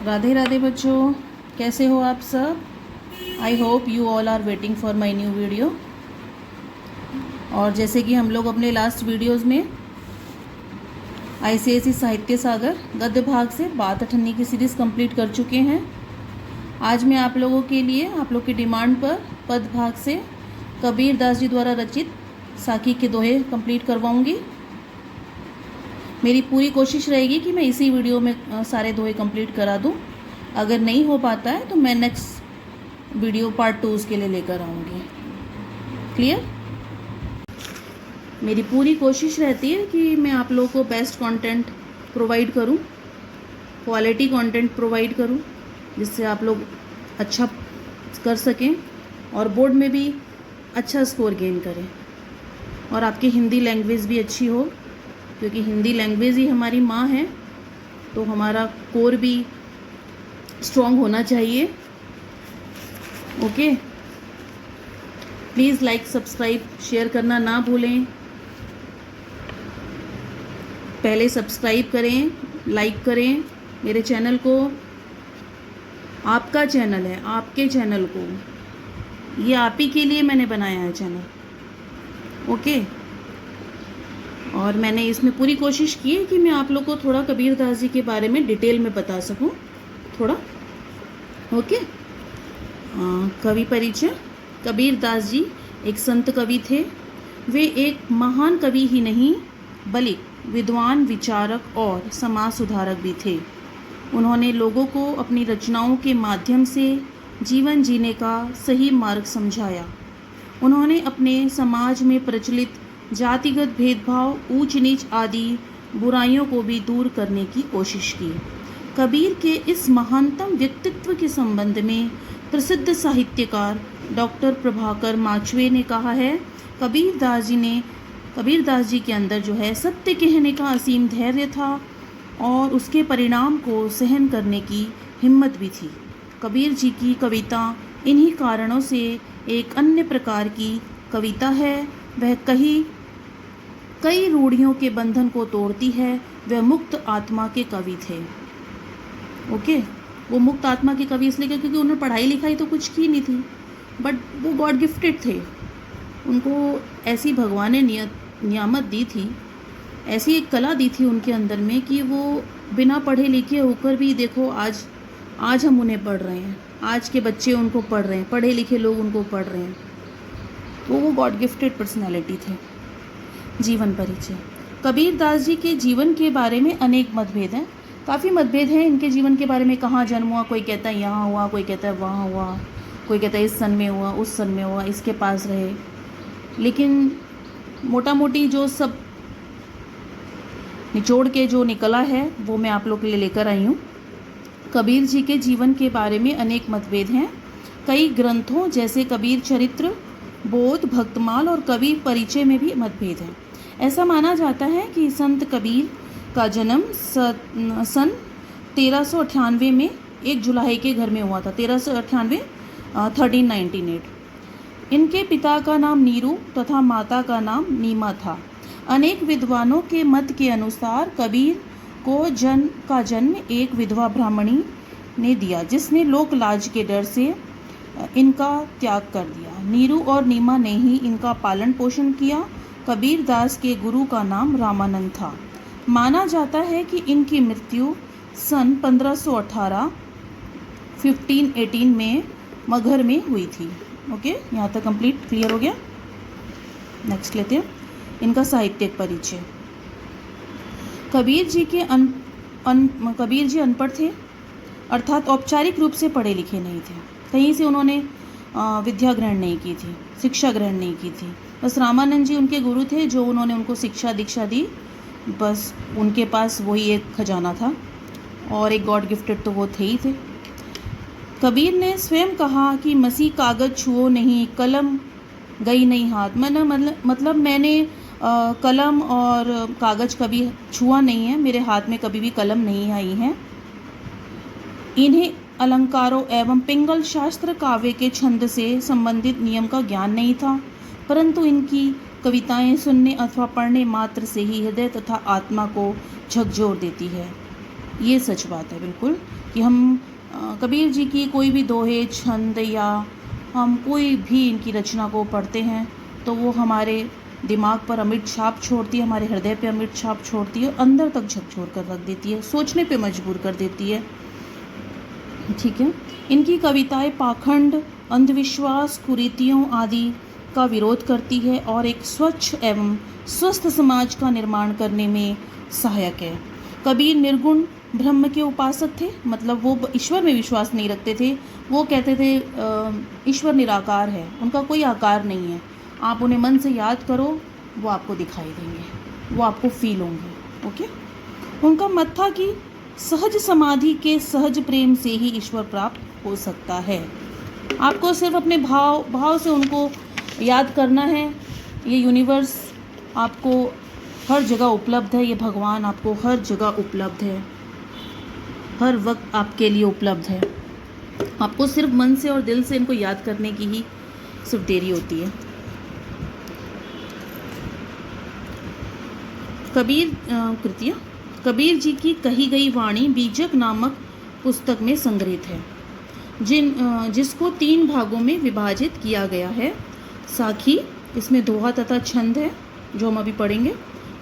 राधे राधे बच्चों, कैसे हो आप सब। I hope you all are waiting for my new video. और जैसे कि हम लोग अपने लास्ट वीडियोस में ICSE साहित्य सागर गद्य भाग से बात अठन्नी की सीरीज़ कंप्लीट कर चुके हैं। आज मैं आप लोगों के लिए आप लोग की डिमांड पर पद भाग से कबीर दास जी द्वारा रचित साखी के दोहे कंप्लीट करवाऊंगी। मेरी पूरी कोशिश रहेगी कि मैं इसी वीडियो में सारे दोहे कंप्लीट करा दूं। अगर नहीं हो पाता है तो मैं नेक्स्ट वीडियो पार्ट 2 उसके लिए लेकर आऊँगी। क्लियर। मेरी पूरी कोशिश रहती है कि मैं आप लोगों को बेस्ट कंटेंट प्रोवाइड करूं, क्वालिटी कंटेंट प्रोवाइड करूं, जिससे आप लोग अच्छा कर सकें और बोर्ड में भी अच्छा स्कोर गेन करें और आपकी हिंदी लैंग्वेज भी अच्छी हो, क्योंकि हिंदी लैंग्वेज ही हमारी माँ है, तो हमारा कोर भी स्ट्रॉन्ग होना चाहिए। Okay, please like subscribe share करना ना भूलें। पहले सब्सक्राइब करें, लाइक करें मेरे चैनल को। आपका चैनल है, आपके चैनल को, ये आप ही के लिए मैंने बनाया है चैनल। ओके। और मैंने इसमें पूरी कोशिश की है कि मैं आप लोग को थोड़ा कबीर दास जी के बारे में डिटेल में बता सकूं थोड़ा। ओके। कवि परिचय। कबीर दास जी एक संत कवि थे। वे एक महान कवि ही नहीं बल्कि विद्वान, विचारक और समाज सुधारक भी थे। उन्होंने लोगों को अपनी रचनाओं के माध्यम से जीवन जीने का सही मार्ग समझाया। उन्होंने अपने समाज में प्रचलित जातिगत भेदभाव, ऊंच नीच आदि बुराइयों को भी दूर करने की कोशिश की। कबीर के इस महानतम व्यक्तित्व के संबंध में प्रसिद्ध साहित्यकार डॉक्टर प्रभाकर माचवे ने कहा है, कबीर दास जी के अंदर जो है सत्य कहने का असीम धैर्य था और उसके परिणाम को सहन करने की हिम्मत भी थी। कबीर जी की कविता इन्हीं कारणों से एक अन्य प्रकार की कविता है। वह कई रूढ़ियों के बंधन को तोड़ती है। वह मुक्त आत्मा के कवि थे। ओके, वो मुक्त आत्मा के कवि इसलिए क्योंकि उन्होंने पढ़ाई लिखाई तो कुछ की नहीं थी, बट वो गॉड गिफ्टेड थे। उनको ऐसी भगवान ने नियामत दी थी, ऐसी एक कला दी थी उनके अंदर में कि वो बिना पढ़े लिखे होकर भी देखो आज हम उन्हें पढ़ रहे हैं, आज के बच्चे उनको पढ़ रहे हैं, पढ़े लिखे लोग उनको पढ़ रहे हैं। तो वो गॉड गिफ्टेड पर्सनैलिटी थे। जीवन परिचय। कबीर दास जी के जीवन के बारे में अनेक मतभेद हैं, काफ़ी मतभेद हैं इनके जीवन के बारे में। कहाँ जन्म हुआ, कोई कहता है यहाँ हुआ, कोई कहता है वहाँ हुआ, कोई कहता है इस सन में हुआ, उस सन में हुआ, इसके पास रहे। लेकिन मोटा मोटी जो सब निचोड़ के जो निकला है वो मैं आप लोग के लिए लेकर आई हूँ। कबीर जी के जीवन के बारे में अनेक मतभेद हैं। कई ग्रंथों जैसे कबीर चरित्र, बोध, भक्तमाल और कबीर परिचय में भी मतभेद है। ऐसा माना जाता है कि संत कबीर का जन्म सन 1398 में 1 जुलाई के घर में हुआ था। 1398 1398। इनके पिता का नाम नीरू तथा माता का नाम नीमा था। अनेक विद्वानों के मत के अनुसार कबीर को जन्म एक विधवा ब्राह्मणी ने दिया, जिसने लोक लाज के डर से इनका त्याग कर दिया। नीरू और नीमा ने ही इनका पालन पोषण किया। कबीर दास के गुरु का नाम रामानंद था। माना जाता है कि इनकी मृत्यु सन 1518 1518 में मगहर में हुई थी। ओके, यहाँ तक कंप्लीट क्लियर हो गया। नेक्स्ट लेते हैं इनका साहित्यिक परिचय। कबीर जी अनपढ़ थे, अर्थात औपचारिक रूप से पढ़े लिखे नहीं थे। कहीं से उन्होंने विद्या ग्रहण नहीं की थी, शिक्षा ग्रहण नहीं की थी। बस रामानंद जी उनके गुरु थे जो उन्होंने उनको शिक्षा दीक्षा दी। बस उनके पास वही एक खजाना था और एक गॉड गिफ्टेड तो वो थे ही थे। कबीर ने स्वयं कहा कि मसीह कागज छुओ नहीं, कलम गई नहीं हाथ। मतलब मैंने कलम और कागज कभी छुआ नहीं है, मेरे हाथ में कभी भी कलम नहीं आई है। इन्हें अलंकारों एवं पिंगल शास्त्र काव्य के छंद से संबंधित नियम का ज्ञान नहीं था, परंतु इनकी कविताएं सुनने अथवा पढ़ने मात्र से ही हृदय तथा आत्मा को झकझोर देती है। ये सच बात है बिल्कुल कि हम कबीर जी की कोई भी दोहे, छंद या हम कोई भी इनकी रचना को पढ़ते हैं तो वो हमारे दिमाग पर अमिट छाप छोड़ती है, हमारे हृदय पे अमिट छाप छोड़ती है, अंदर तक झकझोर कर रख देती है, सोचने पे मजबूर कर देती है। ठीक है। इनकी कविताएं पाखंड, अंधविश्वास, कुरीतियों आदि का विरोध करती है और एक स्वच्छ एवं स्वस्थ समाज का निर्माण करने में सहायक है। कबीर निर्गुण ब्रह्म के उपासक थे, मतलब वो ईश्वर में विश्वास नहीं रखते थे। वो कहते थे ईश्वर निराकार है, उनका कोई आकार नहीं है, आप उन्हें मन से याद करो, वो आपको दिखाई देंगे, वो आपको फील होंगे। ओके। उनका मत था कि सहज समाधि के सहज प्रेम से ही ईश्वर प्राप्त हो सकता है। आपको सिर्फ अपने भाव से उनको याद करना है। ये यूनिवर्स आपको हर जगह उपलब्ध है, ये भगवान आपको हर जगह उपलब्ध है, हर वक्त आपके लिए उपलब्ध है। आपको सिर्फ मन से और दिल से इनको याद करने की ही सिर्फ देरी होती है। कबीर कृतियाँ कबीर जी की कही गई वाणी बीजक नामक पुस्तक में संग्रहित है, जिसको 3 भागों में विभाजित किया गया है। साखी, इसमें दोहा तथा छंद है जो हम अभी पढ़ेंगे।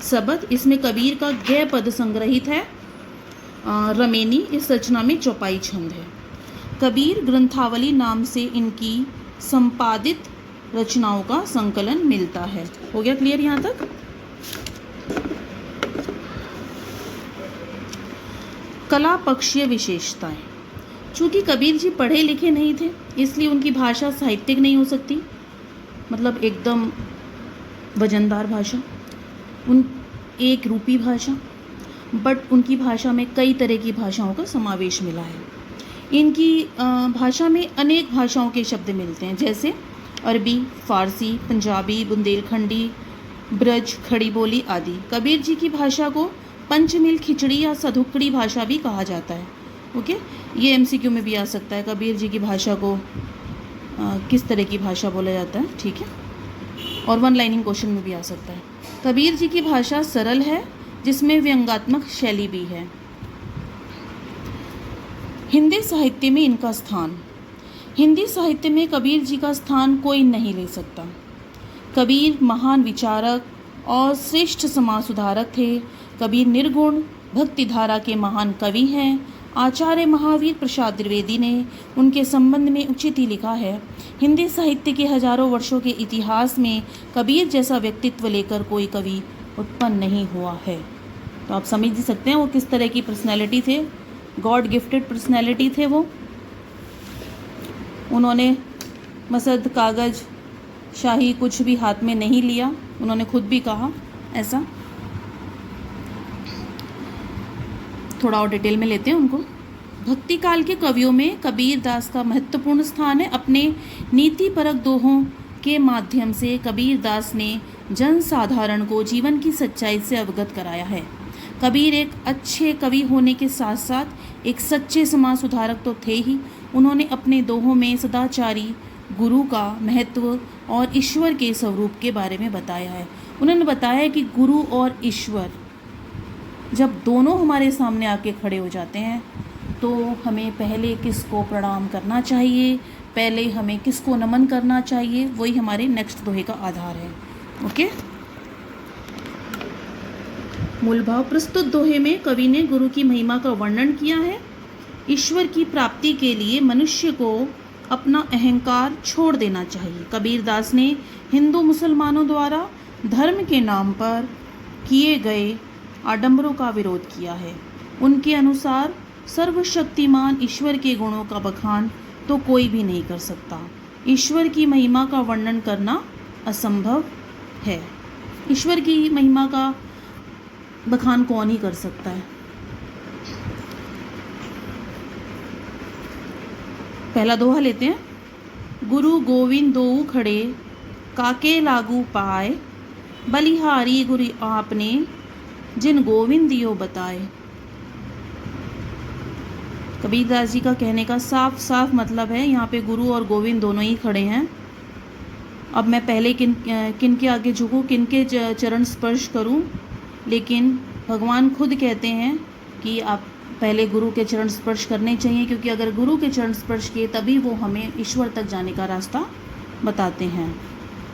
सबद, इसमें कबीर का गय पद संग्रहित है। रमेनी, इस रचना में चौपाई छंद है। कबीर ग्रंथावली नाम से इनकी संपादित रचनाओं का संकलन मिलता है। हो गया क्लियर यहाँ तक? कला पक्षीय विशेषताएं। चूँकि कबीर जी पढ़े लिखे नहीं थे, इसलिए उनकी भाषा साहित्यिक नहीं हो सकती, मतलब एकदम वजनदार भाषा, एक रूपी भाषा, बट उनकी भाषा में कई तरह की भाषाओं का समावेश मिला है। इनकी भाषा में अनेक भाषाओं के शब्द मिलते हैं, जैसे अरबी, फारसी, पंजाबी, बुंदेलखंडी, ब्रज, खड़ी बोली आदि। कबीर जी की भाषा को पंचमील खिचड़ी या सधुकड़ी भाषा भी कहा जाता है। ओके, ये एमसीक्यू में भी आ सकता है, कबीर जी की भाषा को किस तरह की भाषा बोला जाता है। ठीक है, और 1 लाइनिंग क्वेश्चन में भी आ सकता है। कबीर जी की भाषा सरल है, जिसमें व्यंग्यात्मक शैली भी है। हिंदी साहित्य में इनका स्थान। हिंदी साहित्य में कबीर जी का स्थान कोई नहीं ले सकता। कबीर महान विचारक और श्रेष्ठ समाज सुधारक थे। कबीर निर्गुण भक्ति धारा के महान कवि हैं। आचार्य महावीर प्रसाद द्विवेदी ने उनके संबंध में उचित ही लिखा है, हिंदी साहित्य के हजारों वर्षों के इतिहास में कबीर जैसा व्यक्तित्व लेकर कोई कवि उत्पन्न नहीं हुआ है। तो आप समझ ही सकते हैं वो किस तरह की पर्सनैलिटी थे, गॉड गिफ्टेड पर्सनैलिटी थे वो। उन्होंने मसद, कागज़, शाही कुछ भी हाथ में नहीं लिया, उन्होंने खुद भी कहा ऐसा। थोड़ा और डिटेल में लेते हैं उनको। भक्ति काल के कवियों में कबीर दास का महत्वपूर्ण स्थान है। अपने नीतिपरक दोहों के माध्यम से कबीर दास ने जन साधारण को जीवन की सच्चाई से अवगत कराया है। कबीर एक अच्छे कवि होने के साथ साथ एक सच्चे समाज सुधारक तो थे ही। उन्होंने अपने दोहों में सदाचारी, गुरु का महत्व और ईश्वर के स्वरूप के बारे में बताया है। उन्होंने बताया कि गुरु और ईश्वर जब दोनों हमारे सामने आके खड़े हो जाते हैं तो हमें पहले किसको प्रणाम करना चाहिए, पहले हमें किसको नमन करना चाहिए, वही हमारे नेक्स्ट दोहे का आधार है। ओके, मूल भाव। प्रस्तुत दोहे में कवि ने गुरु की महिमा का वर्णन किया है। ईश्वर की प्राप्ति के लिए मनुष्य को अपना अहंकार छोड़ देना चाहिए। कबीर दास ने हिंदू मुसलमानों द्वारा धर्म के नाम पर किए गए आडंबरों का विरोध किया है। उनके अनुसार सर्वशक्तिमान ईश्वर के गुणों का बखान तो कोई भी नहीं कर सकता। ईश्वर की महिमा का वर्णन करना असंभव है। ईश्वर की महिमा का बखान कौन ही कर सकता है। पहला दोहा लेते हैं। गुरु गोविंद दोऊ खड़े, काके लागू पाए, बलिहारी गुरु आपने, जिन गोविंद दियो बताए। कबीरदास जी का कहने का साफ साफ मतलब है, यहाँ पे गुरु और गोविंद दोनों ही खड़े हैं। अब मैं पहले किन के आगे झुकूँ, किन के चरण स्पर्श करूँ, लेकिन भगवान खुद कहते हैं कि आप पहले गुरु के चरण स्पर्श करने चाहिए, क्योंकि अगर गुरु के चरण स्पर्श किए तभी वो हमें ईश्वर तक जाने का रास्ता बताते हैं।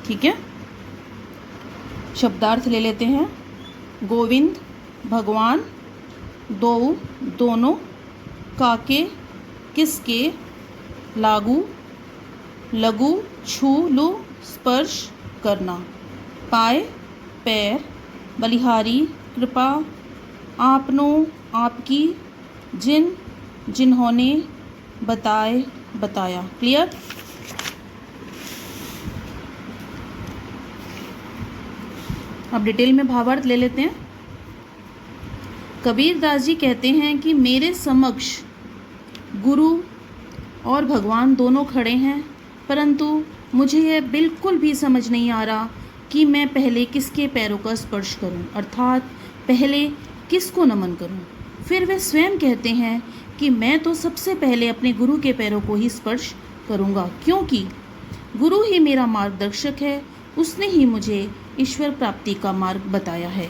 ठीक है, शब्दार्थ ले लेते हैं। गोविंद, भगवान, दो, दोनों, काके, किसके, लागू, लघु, छू लू, स्पर्श करना, पाए, पैर, बलिहारी, कृपा, आपनों, आपकी, जिन, जिन्होंने, बताए, बताया। क्लियर? अब डिटेल में भावार्थ ले लेते हैं। कबीर दास जी कहते हैं कि मेरे समक्ष गुरु और भगवान दोनों खड़े हैं, परंतु मुझे यह बिल्कुल भी समझ नहीं आ रहा कि मैं पहले किसके पैरों का स्पर्श करूं, अर्थात पहले किसको नमन करूं। फिर वे स्वयं कहते हैं कि मैं तो सबसे पहले अपने गुरु के पैरों को ही स्पर्श करूंगा, क्योंकि गुरु ही मेरा मार्गदर्शक है, उसने ही मुझे ईश्वर प्राप्ति का मार्ग बताया है।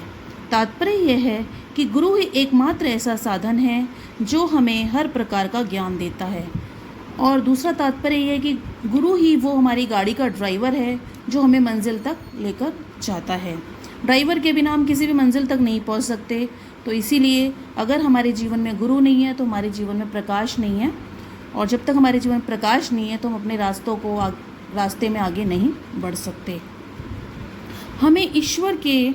तात्पर्य यह है कि गुरु ही एकमात्र ऐसा साधन है जो हमें हर प्रकार का ज्ञान देता है। और दूसरा तात्पर्य यह है कि गुरु ही वो हमारी गाड़ी का ड्राइवर है जो हमें मंजिल तक लेकर जाता है। ड्राइवर के बिना हम किसी भी मंजिल तक नहीं पहुंच सकते। तो इसीलिए अगर हमारे जीवन में गुरु नहीं है तो हमारे जीवन में प्रकाश नहीं है, और जब तक हमारे जीवन में प्रकाश नहीं है तो हम अपने रास्ते में आगे नहीं बढ़ सकते। हमें ईश्वर के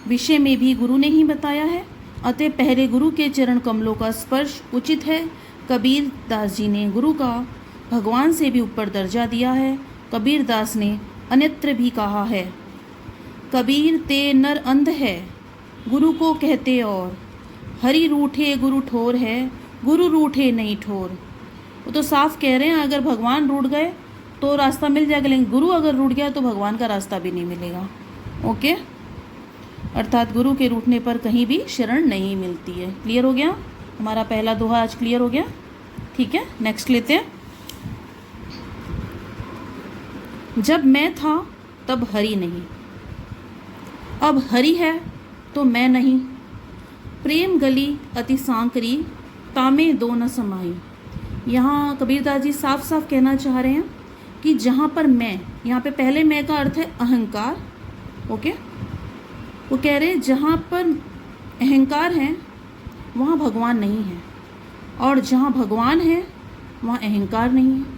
विषय में भी गुरु ने ही बताया है, अतः पहले गुरु के चरण कमलों का स्पर्श उचित है। कबीर दास जी ने गुरु का भगवान से भी ऊपर दर्जा दिया है। कबीर दास ने अन्यत्र भी कहा है, कबीर ते नर अंध है गुरु को कहते और, हरि रूठे गुरु ठोर है गुरु रूठे नहीं ठोर। वो तो साफ कह रहे हैं अगर भगवान रूठ गए तो रास्ता मिल जाएगा, लेकिन गुरु अगर रूठ गया तो भगवान का रास्ता भी नहीं मिलेगा। ओके, अर्थात गुरु के रूठने पर कहीं भी शरण नहीं मिलती है। क्लियर हो गया? हमारा पहला दोहा आज क्लियर हो गया। ठीक है, नेक्स्ट लेते हैं। जब मैं था तब हरि नहीं, अब हरि है तो मैं नहीं। प्रेम गली अति सांकरी, तामे दो न समाई। यहाँ कबीरदास जी साफ साफ कहना चाह रहे हैं कि जहाँ पर मैं, यहाँ पे पहले मैं का अर्थ है अहंकार। ओके, वो कह रहे हैं जहाँ पर अहंकार है वहाँ भगवान नहीं है, और जहाँ भगवान है वहाँ अहंकार नहीं है।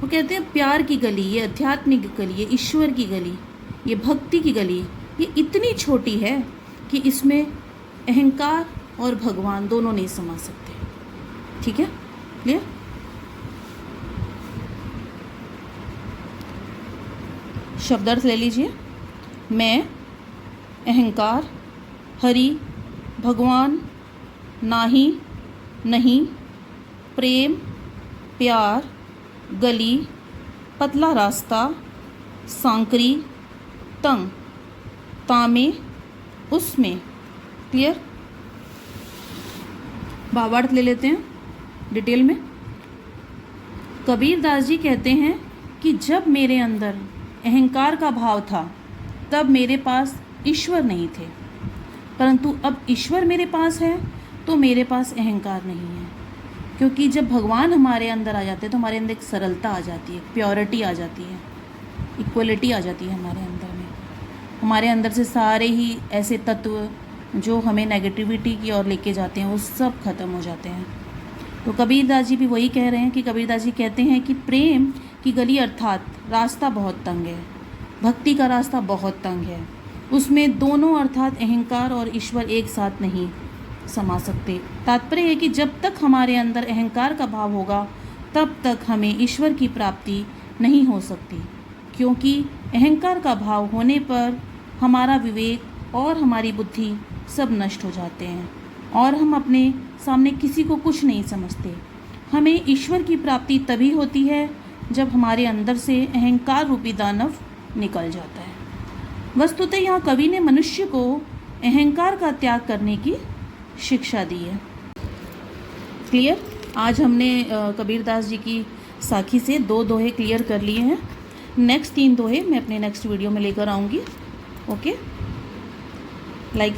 वो कहते हैं प्यार की गली, ये आध्यात्मिक गली, ये ईश्वर की गली, ये भक्ति की गली, ये इतनी छोटी है कि इसमें अहंकार और भगवान दोनों नहीं समा सकते। ठीक है, क्लियर? शब्दार्थ ले लीजिए। मैं, अहंकार, हरि, भगवान, नाही, नहीं, प्रेम, प्यार, गली, पतला रास्ता, सांकरी, तंग, तामे, उसमें। क्लियर? भावार्थ ले लेते हैं डिटेल में। कबीर दास जी कहते हैं कि जब मेरे अंदर अहंकार का भाव था तब मेरे पास ईश्वर नहीं थे, परंतु अब ईश्वर मेरे पास है तो मेरे पास अहंकार नहीं है। क्योंकि जब भगवान हमारे अंदर आ जाते हैं तो हमारे अंदर एक सरलता आ जाती है, प्योरिटी आ जाती है, इक्वलिटी आ जाती है हमारे अंदर में। हमारे अंदर से सारे ही ऐसे तत्व जो हमें नेगेटिविटी की ओर लेके जाते हैं वो सब खत्म हो जाते हैं। तो कबीरदास जी भी वही कह रहे हैं कि कबीरदास जी कहते हैं कि प्रेम की गली अर्थात रास्ता बहुत तंग है, भक्ति का रास्ता बहुत तंग है, उसमें दोनों अर्थात अहंकार और ईश्वर एक साथ नहीं समा सकते। तात्पर्य है कि जब तक हमारे अंदर अहंकार का भाव होगा तब तक हमें ईश्वर की प्राप्ति नहीं हो सकती, क्योंकि अहंकार का भाव होने पर हमारा विवेक और हमारी बुद्धि सब नष्ट हो जाते हैं और हम अपने सामने किसी को कुछ नहीं समझते। हमें ईश्वर की प्राप्ति तभी होती है जब हमारे अंदर से अहंकार रूपी दानव निकल जाता है। वस्तुतः यहाँ कवि ने मनुष्य को अहंकार का त्याग करने की शिक्षा दी है। क्लियर? आज हमने कबीरदास जी की साखी से 2 दोहे क्लियर कर लिए हैं। नेक्स्ट 3 दोहे मैं अपने नेक्स्ट वीडियो में लेकर आऊँगी। Okay, like